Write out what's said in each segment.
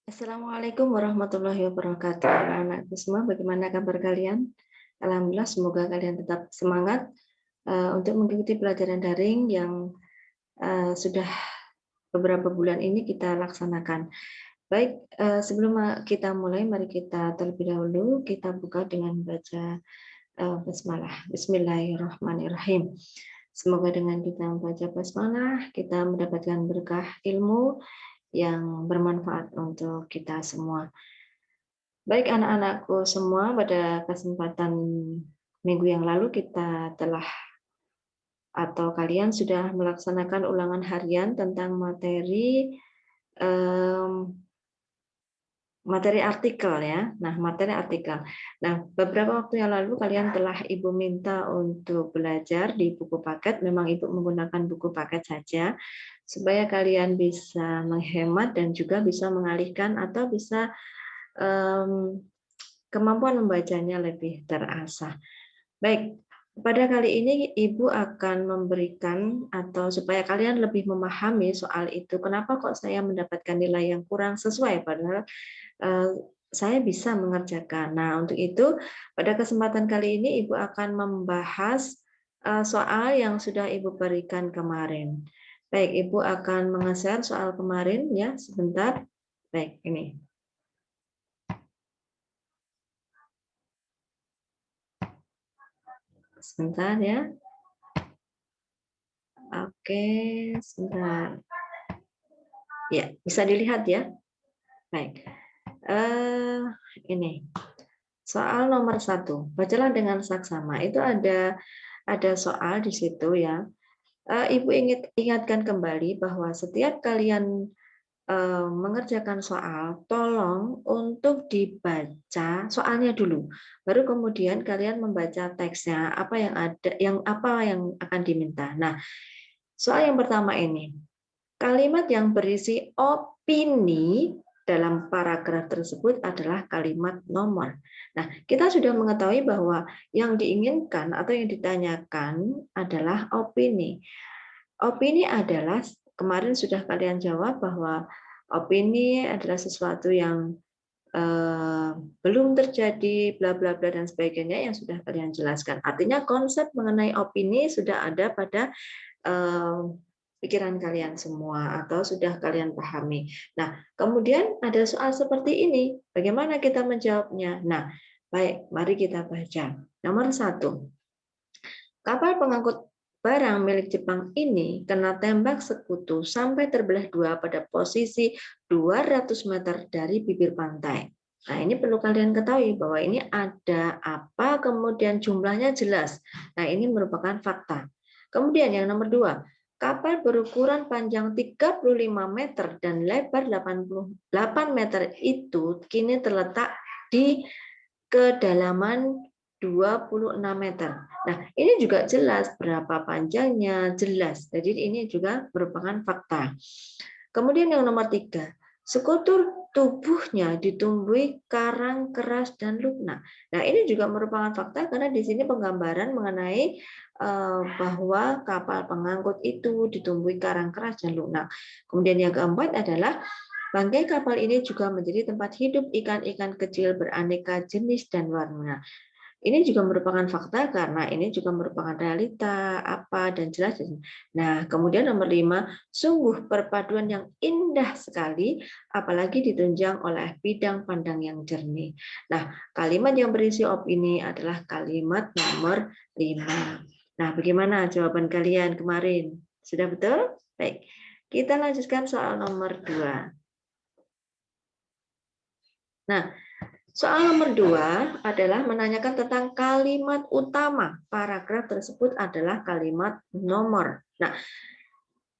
Assalamualaikum warahmatullahi wabarakatuh. Anak-anakku semua, bagaimana kabar kalian? Alhamdulillah, semoga kalian tetap semangat untuk mengikuti pelajaran daring yang sudah beberapa bulan ini kita laksanakan. Baik, sebelum kita mulai, mari kita terlebih dahulu kita buka dengan baca basmalah. Bismillahirrahmanirrahim. Semoga dengan kita membaca basmalah, kita mendapatkan berkah ilmu yang bermanfaat untuk kita semua. Baik anak-anakku semua, pada kesempatan minggu yang lalu kita telah atau kalian sudah melaksanakan ulangan harian tentang materi artikel ya. Nah, materi artikel. Nah, beberapa waktu yang lalu kalian telah Ibu minta untuk belajar di buku paket. Memang Ibu menggunakan buku paket saja supaya kalian bisa menghemat dan juga bisa mengalihkan atau bisa kemampuan membacanya lebih terasah. Baik, pada kali ini Ibu akan memberikan atau supaya kalian lebih memahami soal itu, kenapa kok saya mendapatkan nilai yang kurang sesuai padahal saya bisa mengerjakan. Nah, untuk itu pada kesempatan kali ini Ibu akan membahas soal yang sudah Ibu berikan kemarin. Baik, Ibu akan mengeser soal kemarin ya, sebentar. Baik, ini. Sebentar ya. Oke, sebentar. Ya, bisa dilihat ya. Baik. Ini soal nomor 1. Bacalah dengan saksama. Itu ada soal di situ ya. Ibu ingatkan kembali bahwa setiap kalian mengerjakan soal, tolong untuk dibaca soalnya dulu. Baru kemudian kalian membaca teksnya, apa yang akan diminta. Nah, soal yang pertama ini. Kalimat yang berisi opini dalam paragraf tersebut adalah kalimat nomor. Nah, kita sudah mengetahui bahwa yang diinginkan atau yang ditanyakan adalah opini. Opini adalah, kemarin sudah kalian jawab bahwa opini adalah sesuatu yang belum terjadi, bla bla bla dan sebagainya yang sudah kalian jelaskan. Artinya konsep mengenai opini sudah ada pada pikiran kalian semua atau sudah kalian pahami. Nah, kemudian ada soal seperti ini. Bagaimana kita menjawabnya? Nah, baik, mari kita baca. Nomor 1. Kapal pengangkut barang milik Jepang ini kena tembak sekutu sampai terbelah dua pada posisi 200 meter dari bibir pantai. Nah, ini perlu kalian ketahui bahwa ini ada apa, kemudian jumlahnya jelas. Nah, ini merupakan fakta. Kemudian yang nomor 2, kapal berukuran panjang 35 meter dan lebar 88 meter itu kini terletak di kedalaman 26 meter. Nah, ini juga jelas berapa panjangnya, jelas. Jadi ini juga merupakan fakta. Kemudian yang nomor 3, sekutur tubuhnya ditumbuhi karang keras dan lunak. Nah, ini juga merupakan fakta karena di sini penggambaran mengenai bahwa kapal pengangkut itu ditumbuhi karang keras dan lunak. Kemudian yang keempat adalah bangkai kapal ini juga menjadi tempat hidup ikan-ikan kecil beraneka jenis dan warna. Ini juga merupakan fakta karena ini juga merupakan realita, apa, dan jelas. Nah, kemudian nomor 5, sungguh perpaduan yang indah sekali, apalagi ditunjang oleh bidang pandang yang jernih. Nah, kalimat yang berisi opini adalah kalimat nomor 5. Nah, bagaimana jawaban kalian kemarin? Sudah betul? Baik, kita lanjutkan soal nomor 2. Nah, soal nomor 2 adalah menanyakan tentang kalimat utama. Paragraf tersebut adalah kalimat nomor. Nah,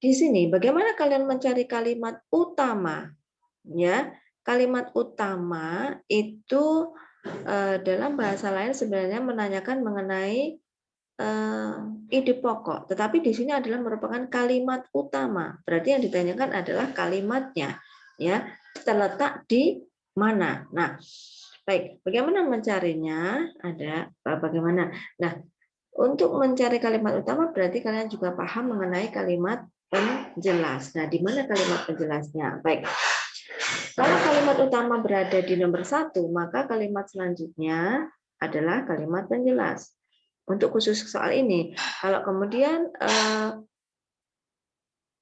di sini bagaimana kalian mencari kalimat utama? Ya, kalimat utama itu dalam bahasa lain sebenarnya menanyakan mengenai ide pokok, tetapi di sini adalah merupakan kalimat utama. Berarti yang ditanyakan adalah kalimatnya, ya, terletak di mana. Nah, baik, bagaimana mencarinya? Ada bagaimana? Nah, untuk mencari kalimat utama berarti kalian juga paham mengenai kalimat penjelas. Nah, di mana kalimat penjelasnya? Baik. Kalau kalimat utama berada di nomor 1, maka kalimat selanjutnya adalah kalimat penjelas. Untuk khusus soal ini, kalau kemudian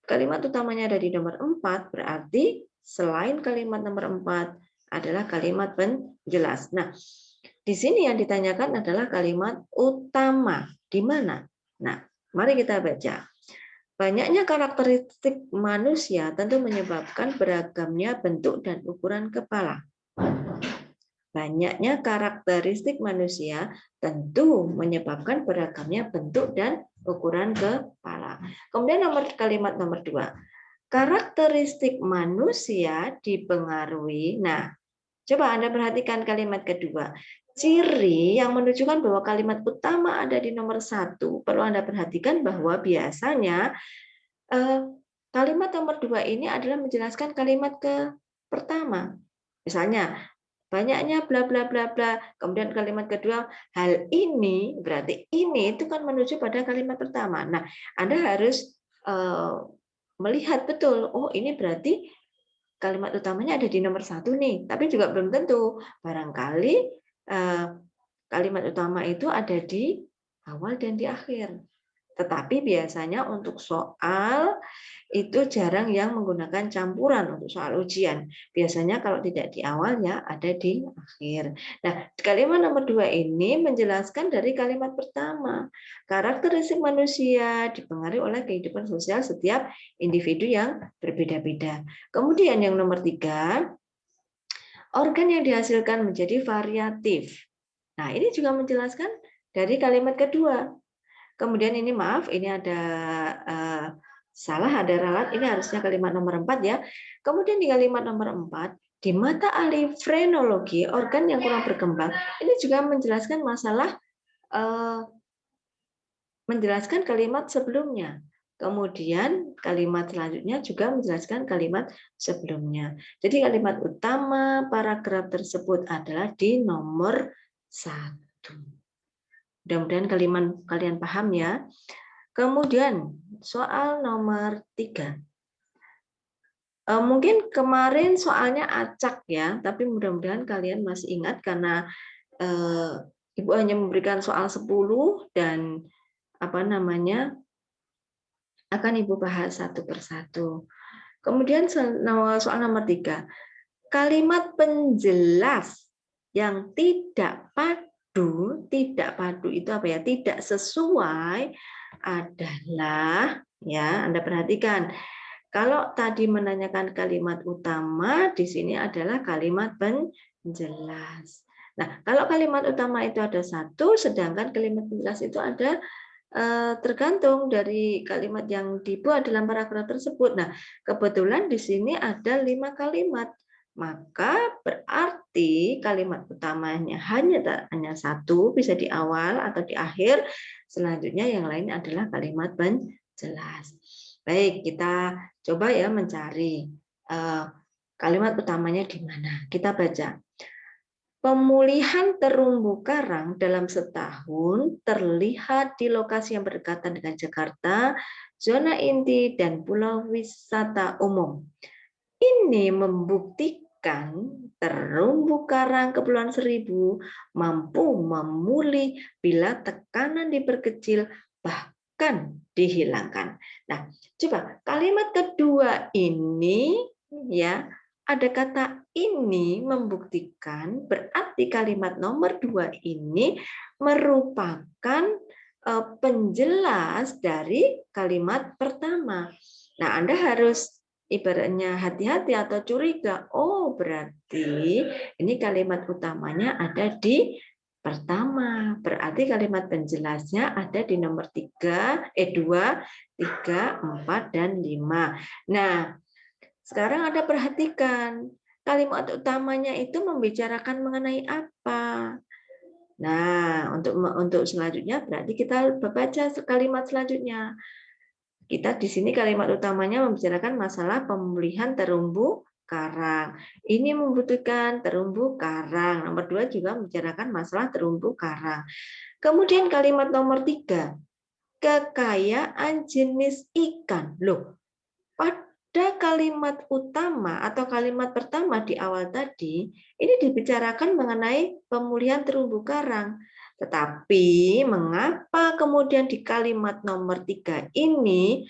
kalimat utamanya ada di nomor 4, berarti selain kalimat nomor 4 adalah kalimat penjelas. Nah, di sini yang ditanyakan adalah kalimat utama. Di mana? Nah, mari kita baca. Banyaknya karakteristik manusia tentu menyebabkan beragamnya bentuk dan ukuran kepala. Banyaknya karakteristik manusia tentu menyebabkan beragamnya bentuk dan ukuran kepala. Kemudian kalimat nomor 2. Karakteristik manusia dipengaruhi. Nah, coba Anda perhatikan kalimat kedua. Ciri yang menunjukkan bahwa kalimat utama ada di nomor 1. Perlu Anda perhatikan bahwa biasanya kalimat nomor 2 ini adalah menjelaskan kalimat pertama. Misalnya, banyaknya bla bla bla bla. Kemudian kalimat kedua, hal ini, berarti ini itu kan menuju pada kalimat pertama. Nah, Anda harus melihat betul, oh ini berarti kalimat utamanya ada di nomor 1 nih. Tapi juga belum tentu. Barangkali kalimat utama itu ada di awal dan di akhir. Tetapi biasanya untuk soal itu jarang yang menggunakan campuran untuk soal ujian. Biasanya kalau tidak di awal ya ada di akhir. Nah, kalimat nomor 2 ini menjelaskan dari kalimat pertama. Karakteristik manusia dipengaruhi oleh kehidupan sosial setiap individu yang berbeda-beda. Kemudian yang nomor 3, organ yang dihasilkan menjadi variatif. Nah, ini juga menjelaskan dari kalimat kedua. Kemudian ini maaf, ini ada salah, ada ralat. Ini harusnya kalimat nomor 4 ya. Kemudian di kalimat nomor 4, di mata ahli frenologi, organ yang kurang berkembang, ini juga menjelaskan masalah, menjelaskan kalimat sebelumnya. Kemudian kalimat selanjutnya juga menjelaskan kalimat sebelumnya. Jadi kalimat utama paragraf tersebut adalah di nomor 1. Mudah-mudahan kalian paham ya. Kemudian soal nomor 3. Mungkin kemarin soalnya acak ya, tapi mudah-mudahan kalian masih ingat karena Ibu hanya memberikan soal 10 dan akan Ibu bahas satu persatu. Kemudian soal nomor 3. Kalimat penjelas yang tidak padu itu apa ya? Tidak sesuai adalah ya, Anda perhatikan. Kalau tadi menanyakan kalimat utama, di sini adalah kalimat penjelas. Nah, kalau kalimat utama itu ada 1, sedangkan kalimat penjelas itu ada tergantung dari kalimat yang dibuat dalam paragraf tersebut. Nah, kebetulan di sini ada 5 kalimat. Maka berarti kalimat utamanya hanya 1, bisa di awal atau di akhir. Selanjutnya yang lain adalah kalimat penjelas. Baik, kita coba ya mencari kalimat utamanya di mana. Kita baca. Pemulihan terumbu karang dalam setahun terlihat di lokasi yang berdekatan dengan Jakarta, zona inti, dan pulau wisata umum. Ini membuktikan terumbu karang Kepulauan Seribu mampu memulih bila tekanan diperkecil bahkan dihilangkan. Nah, coba kalimat kedua ini ya, ada kata ini membuktikan, berarti kalimat nomor 2 ini merupakan penjelas dari kalimat pertama. Nah, Anda harus ibaratnya hati-hati atau curiga. Oh, berarti ini kalimat utamanya ada di pertama. Berarti kalimat penjelasnya ada di nomor 2, 3, 4, dan 5. Nah, sekarang Anda perhatikan, kalimat utamanya itu membicarakan mengenai apa? Nah, untuk selanjutnya berarti kita baca kalimat selanjutnya. Kita di sini kalimat utamanya membicarakan masalah pemulihan terumbu karang. Ini membutuhkan terumbu karang. Nomor 2 juga membicarakan masalah terumbu karang. Kemudian kalimat nomor 3, kekayaan jenis ikan. Loh, pada kalimat utama atau kalimat pertama di awal tadi, ini dibicarakan mengenai pemulihan terumbu karang. Tetapi mengapa kemudian di kalimat nomor 3 ini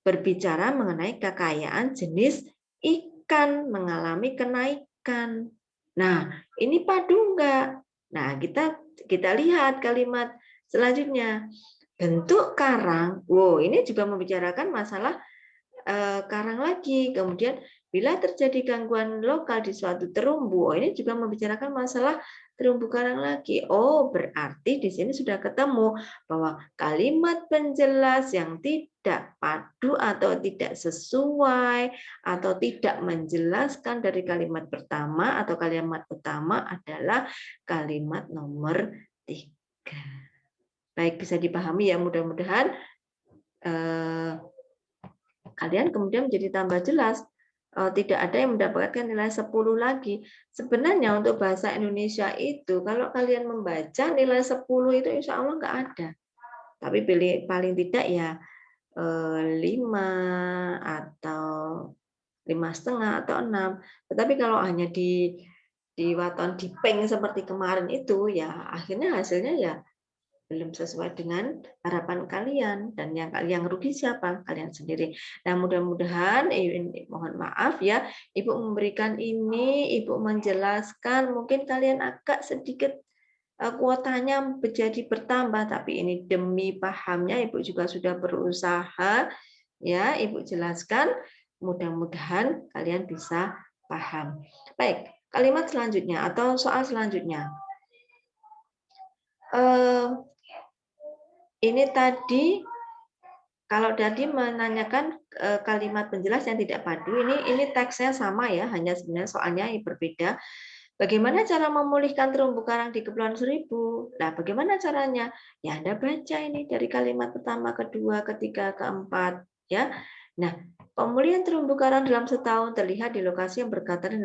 berbicara mengenai kekayaan jenis ikan mengalami kenaikan? Nah, ini padu enggak? Nah, kita lihat kalimat selanjutnya. Bentuk karang, wow, ini juga membicarakan masalah karang lagi. Kemudian bila terjadi gangguan lokal di suatu terumbu, ini juga membicarakan masalah terumbu karang lagi. Oh, berarti di sini sudah ketemu bahwa kalimat penjelas yang tidak padu atau tidak sesuai atau tidak menjelaskan dari kalimat pertama atau kalimat utama adalah kalimat nomor 3. Baik, bisa dipahami ya, mudah-mudahan kalian kemudian menjadi tambah jelas. Tidak ada yang mendapatkan nilai 10 lagi. Sebenarnya untuk bahasa Indonesia itu, kalau kalian membaca nilai 10 itu insya Allah nggak ada. Tapi paling tidak ya 5 atau 5,5 atau 6. Tetapi kalau hanya di waton dipeng seperti kemarin itu, ya akhirnya hasilnya ya belum sesuai dengan harapan kalian, dan yang rugi siapa? Kalian sendiri. Nah, mudah-mudahan mohon maaf ya, Ibu memberikan ini, Ibu menjelaskan, mungkin kalian agak sedikit kuotanya menjadi bertambah, tapi ini demi pahamnya Ibu juga sudah berusaha ya, Ibu jelaskan, mudah-mudahan kalian bisa paham. Baik, kalimat selanjutnya atau soal selanjutnya. Ini tadi kalau tadi menanyakan kalimat penjelas yang tidak padu, ini teksnya sama ya, hanya sebenarnya soalnya berbeda. Bagaimana cara memulihkan terumbu karang di Kepulauan Seribu? Nah, bagaimana caranya? Ya, Anda baca ini dari kalimat pertama, kedua, ketiga, keempat, ya. Nah, pemulihan terumbu karang dalam setahun terlihat di lokasi yang berdekatan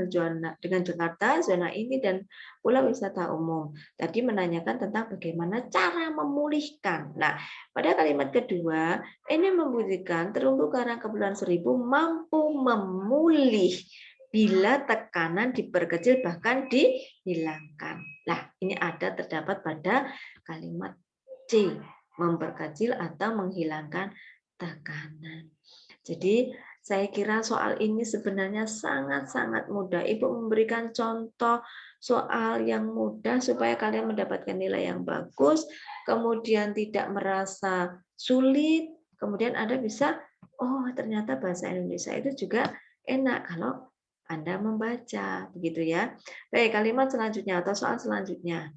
dengan Jakarta, zona ini, dan pulau wisata umum. Tadi menanyakan tentang bagaimana cara memulihkan. Nah, pada kalimat kedua, ini membuktikan terumbu karang Kepulauan Seribu mampu memulih bila tekanan diperkecil bahkan dihilangkan. Nah, ini terdapat pada kalimat C, memperkecil atau menghilangkan tekanan. Jadi saya kira soal ini sebenarnya sangat-sangat mudah. Ibu memberikan contoh soal yang mudah supaya kalian mendapatkan nilai yang bagus, kemudian tidak merasa sulit, kemudian Anda bisa, oh ternyata bahasa Indonesia itu juga enak kalau Anda membaca, begitu ya. Baik, kalimat selanjutnya atau soal selanjutnya.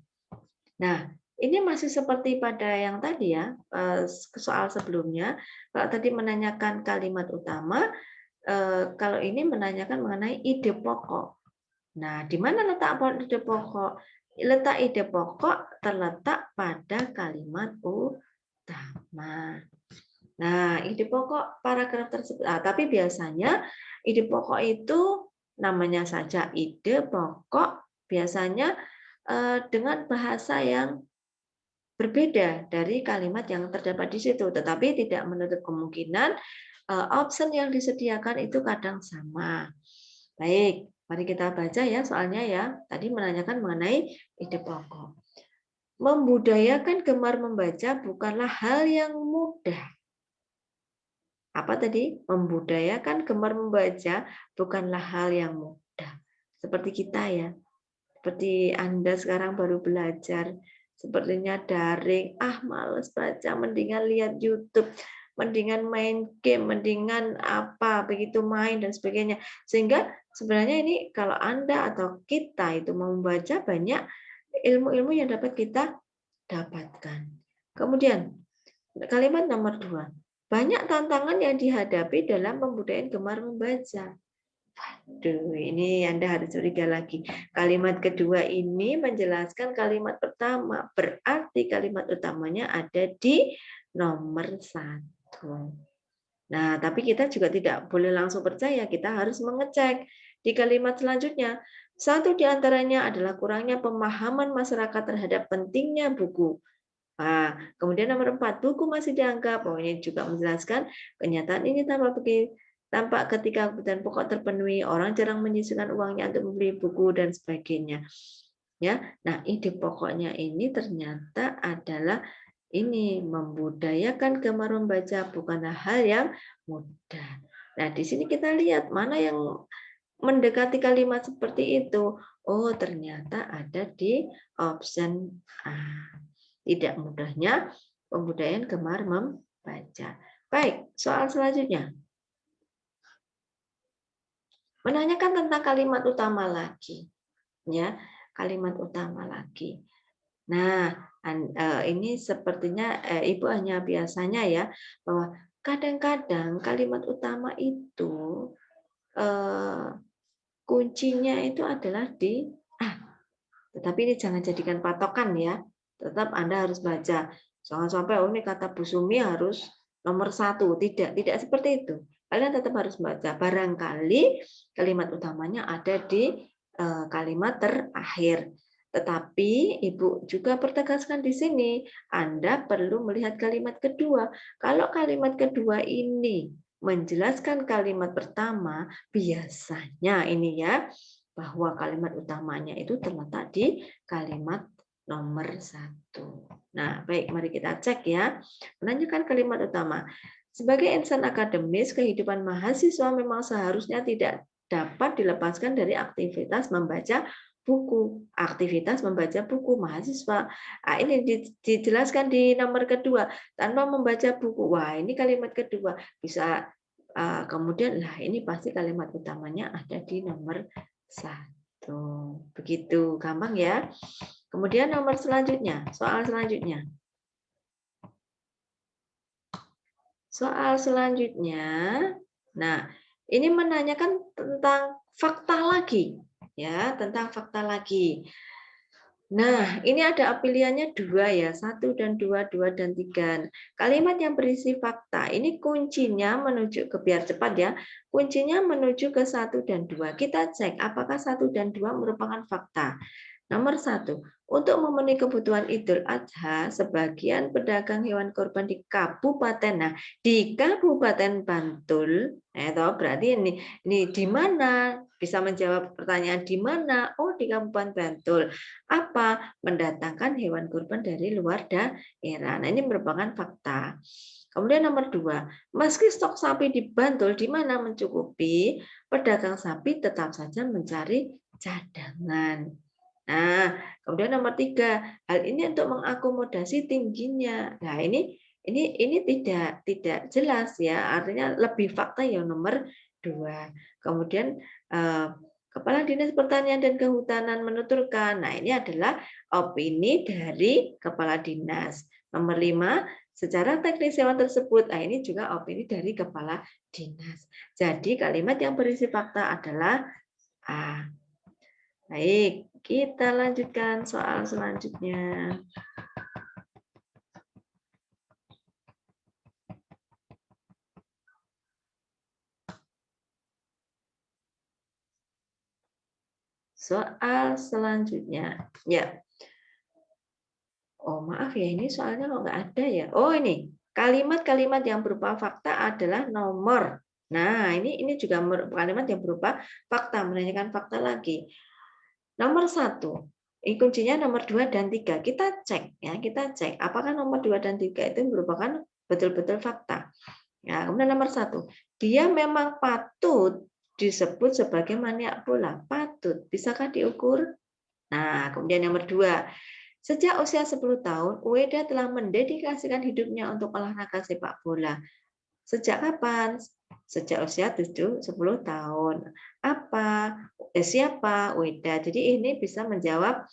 Nah, ini masih seperti pada yang tadi ya, soal sebelumnya. Kalau tadi menanyakan kalimat utama, kalau ini menanyakan mengenai ide pokok. Nah, di mana letak ide pokok? Letak ide pokok terletak pada kalimat utama. Nah, ide pokok paragraf tersebut. Tapi biasanya ide pokok itu namanya saja ide pokok, biasanya dengan bahasa yang berbeda dari kalimat yang terdapat di situ, tetapi tidak menutup kemungkinan option yang disediakan itu kadang sama. Baik, mari kita baca ya soalnya ya. Tadi menanyakan mengenai ide pokok. Membudayakan gemar membaca bukanlah hal yang mudah. Apa tadi? Membudayakan gemar membaca bukanlah hal yang mudah. Seperti kita ya. Seperti Anda sekarang baru belajar, sepertinya daring, males baca, mendingan lihat YouTube, mendingan main game, mendingan apa, begitu main dan sebagainya. Sehingga sebenarnya ini kalau Anda atau kita itu mau membaca, banyak ilmu-ilmu yang dapat kita dapatkan. Kemudian kalimat nomor 2, banyak tantangan yang dihadapi dalam pembudayaan gemar membaca. Waduh, ini Anda harus curiga lagi. Kalimat kedua ini menjelaskan kalimat pertama. Berarti kalimat utamanya ada di nomor 1. Nah, tapi kita juga tidak boleh langsung percaya. Kita harus mengecek di kalimat selanjutnya. Satu di antaranya adalah kurangnya pemahaman masyarakat terhadap pentingnya buku. Nah, kemudian nomor 4, buku masih dianggap, ini juga menjelaskan kenyataan ini tanpa Tampak ketika kebutuhan pokok terpenuhi, orang jarang menyisihkan uangnya untuk membeli buku dan sebagainya. Ya, nah ide pokoknya ini ternyata adalah ini membudayakan gemar membaca bukanlah hal yang mudah. Nah, di sini kita lihat mana yang mendekati kalimat seperti itu. Oh, ternyata ada di option A. Tidak mudahnya pembudayaan gemar membaca. Baik, soal selanjutnya. Menanyakan tentang kalimat utama lagi. Ya, kalimat utama lagi. Nah, ini sepertinya Ibu hanya biasanya ya, bahwa kadang-kadang kalimat utama itu kuncinya itu adalah di tetapi ini jangan jadikan patokan ya. Tetap Anda harus baca. Jangan sampai oh ini kata Bu Sumi harus nomor 1. Tidak seperti itu. Kalian tetap harus baca. Barangkali kalimat utamanya ada di kalimat terakhir. Tetapi Ibu juga pertegaskan di sini, Anda perlu melihat kalimat kedua. Kalau kalimat kedua ini menjelaskan kalimat pertama, biasanya ini ya, bahwa kalimat utamanya itu terletak di kalimat nomor 1. Nah, baik, mari kita cek ya. Menanyakan kalimat utama. Sebagai insan akademis, kehidupan mahasiswa memang seharusnya tidak dapat dilepaskan dari aktivitas membaca buku. Aktivitas membaca buku mahasiswa. Nah, ini dijelaskan di nomor kedua. Tanpa membaca buku. Wah, ini kalimat kedua. Bisa kemudian, lah ini pasti kalimat utamanya ada di nomor 1. Begitu, gampang ya. Kemudian nomor selanjutnya, soal selanjutnya. Soal selanjutnya, nah ini menanyakan tentang fakta lagi, ya tentang fakta lagi. Nah, ini ada pilihannya 2 ya, 1 dan 2, 2 dan 3. Kalimat yang berisi fakta, ini kuncinya menuju ke, biar cepat ya, kuncinya menuju ke 1 dan 2. Kita cek apakah 1 dan 2 merupakan fakta. Nomor 1, untuk memenuhi kebutuhan Idul Adha, sebagian pedagang hewan kurban di Kabupaten, nah di Kabupaten Bantul, itu berarti ini di mana? Bisa menjawab pertanyaan di mana? Oh, di Kabupaten Bantul. Apa? Mendatangkan hewan kurban dari luar daerah. Nah, ini merupakan fakta. Kemudian nomor 2, meski stok sapi di Bantul di mana mencukupi, pedagang sapi tetap saja mencari cadangan. Nah, kemudian nomor 3, hal ini untuk mengakomodasi tingginya. Nah, ini tidak jelas ya, artinya lebih fakta yang nomor 2. Kemudian Kepala Dinas Pertanian dan Kehutanan menuturkan, nah ini adalah opini dari Kepala Dinas. Nomor 5, secara teknis hewan tersebut, nah ini juga opini dari Kepala Dinas. Jadi kalimat yang berisi fakta adalah A. Baik, kita lanjutkan soal selanjutnya. Soal selanjutnya. Ya. Oh, maaf ya, ini soalnya kok nggak ada ya. Oh, ini. Kalimat-kalimat yang berupa fakta adalah nomor. Nah, ini juga kalimat yang berupa fakta, menanyakan fakta lagi. Nomor 1, kuncinya nomor 2 dan 3. Kita cek ya, kita cek apakah nomor 2 dan 3 itu merupakan betul-betul fakta. Ya, kemudian nomor 1, dia memang patut disebut sebagai maniak bola. Patut, bisakah diukur? Nah, kemudian nomor 2, sejak usia 10 tahun, Ueda telah mendedikasikan hidupnya untuk olahraga sepak bola. Sejak kapan? Sejak usia 10 tahun. Apa? Siapa? Weda. Jadi ini bisa menjawab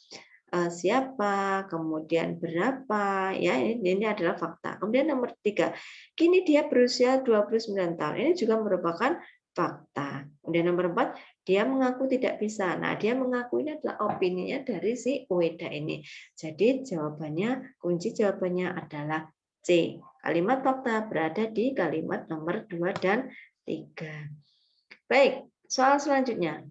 siapa, kemudian berapa, ya ini adalah fakta. Kemudian nomor 3, kini dia berusia 29 tahun. Ini juga merupakan fakta. Kemudian nomor 4, dia mengaku tidak bisa. Nah, dia mengaku ini adalah opininya dari si Weda ini. Jadi jawabannya, kunci jawabannya adalah C. Kalimat fakta berada di kalimat nomor 2 dan 3. Baik, soal selanjutnya.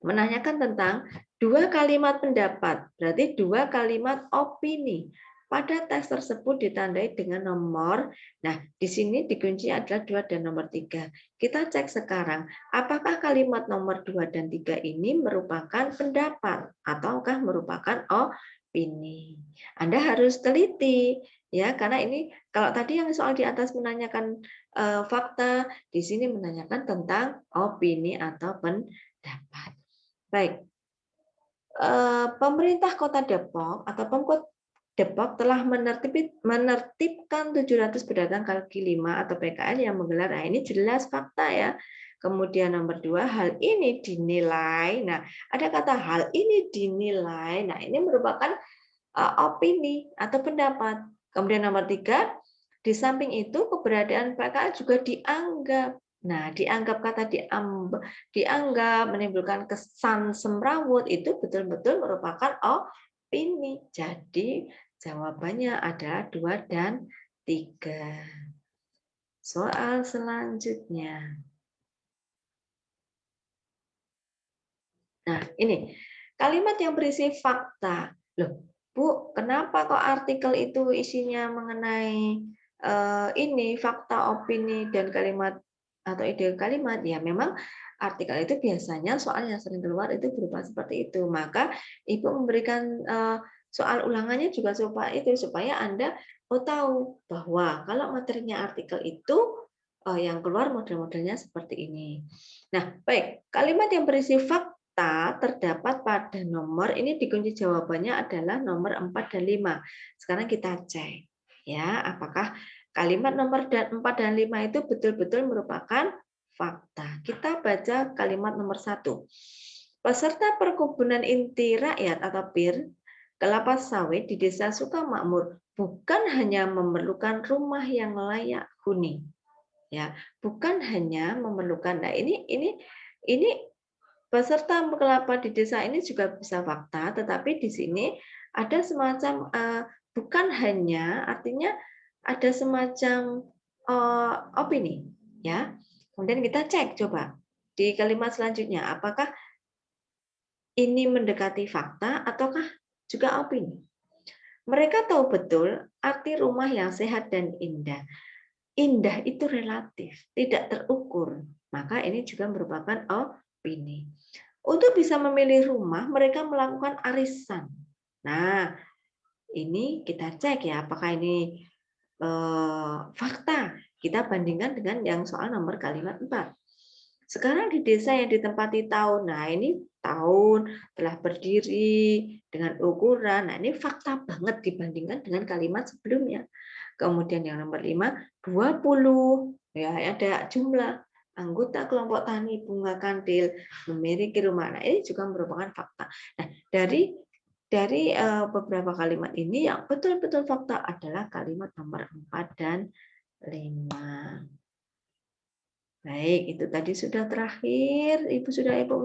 Menanyakan tentang 2 kalimat pendapat, berarti 2 kalimat opini. pada tes tersebut ditandai dengan nomor. Nah, di sini dikunci adalah 2 dan nomor 3. Kita cek sekarang, apakah kalimat nomor 2 dan 3 ini merupakan pendapat ataukah merupakan opini. Anda harus teliti ya, karena ini kalau tadi yang soal di atas menanyakan fakta, di sini menanyakan tentang opini atau pendapat. Baik. Pemerintah Kota Depok atau Pemkot Depok telah menertibkan 700 pedagang kaki lima atau PKL yang menggelar. Nah, ini jelas fakta ya. Kemudian nomor 2, hal ini dinilai. Nah, ada kata hal ini dinilai. Nah, ini merupakan opini atau pendapat. Kemudian nomor 3, di samping itu keberadaan PKL juga dianggap. Nah, dianggap kata dianggap menimbulkan kesan semrawut itu betul-betul merupakan opini. Jadi jawabannya ada 2 dan 3. Soal selanjutnya. Nah, ini kalimat yang berisi fakta. Loh, Bu, kenapa kok artikel itu isinya mengenai ini fakta, opini, dan kalimat atau ide kalimat? Ya, memang artikel itu biasanya soal yang sering keluar itu berupa seperti itu. Maka Ibu memberikan soal ulangannya juga supaya Anda tahu bahwa kalau materinya artikel itu yang keluar model-modelnya seperti ini. Nah, baik, kalimat yang berisi fakta terdapat pada nomor ini dikunci jawabannya adalah nomor 4 dan 5. Sekarang kita cek ya, apakah kalimat nomor 4 dan 5 itu betul-betul merupakan fakta. Kita baca kalimat nomor 1. Peserta perkebunan inti rakyat atau PIR kelapa sawit di Desa Sukamakmur bukan hanya memerlukan rumah yang layak huni. Ya, bukan hanya memerlukan. Nah, ini peserta kelapa di desa ini juga bisa fakta, tetapi di sini ada semacam bukan hanya, artinya ada semacam opini, ya. Kemudian kita cek coba di kalimat selanjutnya, apakah ini mendekati fakta ataukah juga opini? Mereka tahu betul arti rumah yang sehat dan indah. Indah itu relatif, tidak terukur. Maka ini juga merupakan opini. Untuk bisa memilih rumah, mereka melakukan arisan. Nah, ini kita cek ya, apakah ini fakta. Kita bandingkan dengan yang soal nomor kalimat 4. Sekarang di desa yang ditempati tahun, nah ini tahun telah berdiri dengan ukuran, nah ini fakta banget dibandingkan dengan kalimat sebelumnya. Kemudian yang nomor 5, 20, ya ada jumlah anggota kelompok tani bunga kandil memiliki rumah. Nah, ini juga merupakan fakta. Nah, dari beberapa kalimat ini yang betul-betul fakta adalah kalimat nomor 4 dan 5. Baik, itu tadi sudah terakhir. Ibu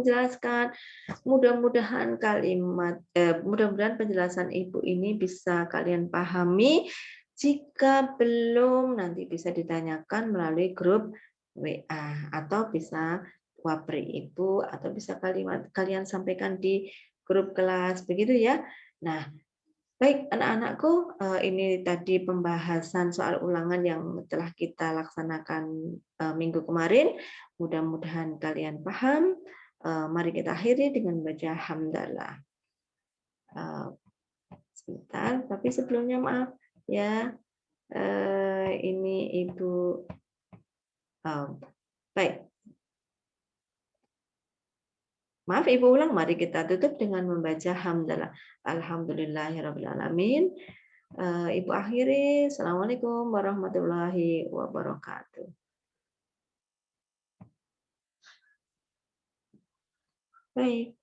menjelaskan. Mudah-mudahan mudah-mudahan penjelasan Ibu ini bisa kalian pahami. Jika belum, nanti bisa ditanyakan melalui grup WA atau bisa wapri Ibu atau bisa kalian sampaikan di grup kelas begitu ya. Nah, baik, anak-anakku, ini tadi pembahasan soal ulangan yang telah kita laksanakan minggu kemarin. Mudah-mudahan kalian paham. Mari kita akhiri dengan baca hamdalah. Sebentar, tapi sebelumnya maaf ya. Ini Ibu. Baik. Maaf, Ibu ulang. Mari kita tutup dengan membaca hamdalah. Alhamdulillahirrahmanirrahim. Ibu akhiri. Assalamualaikum warahmatullahi wabarakatuh. Baik.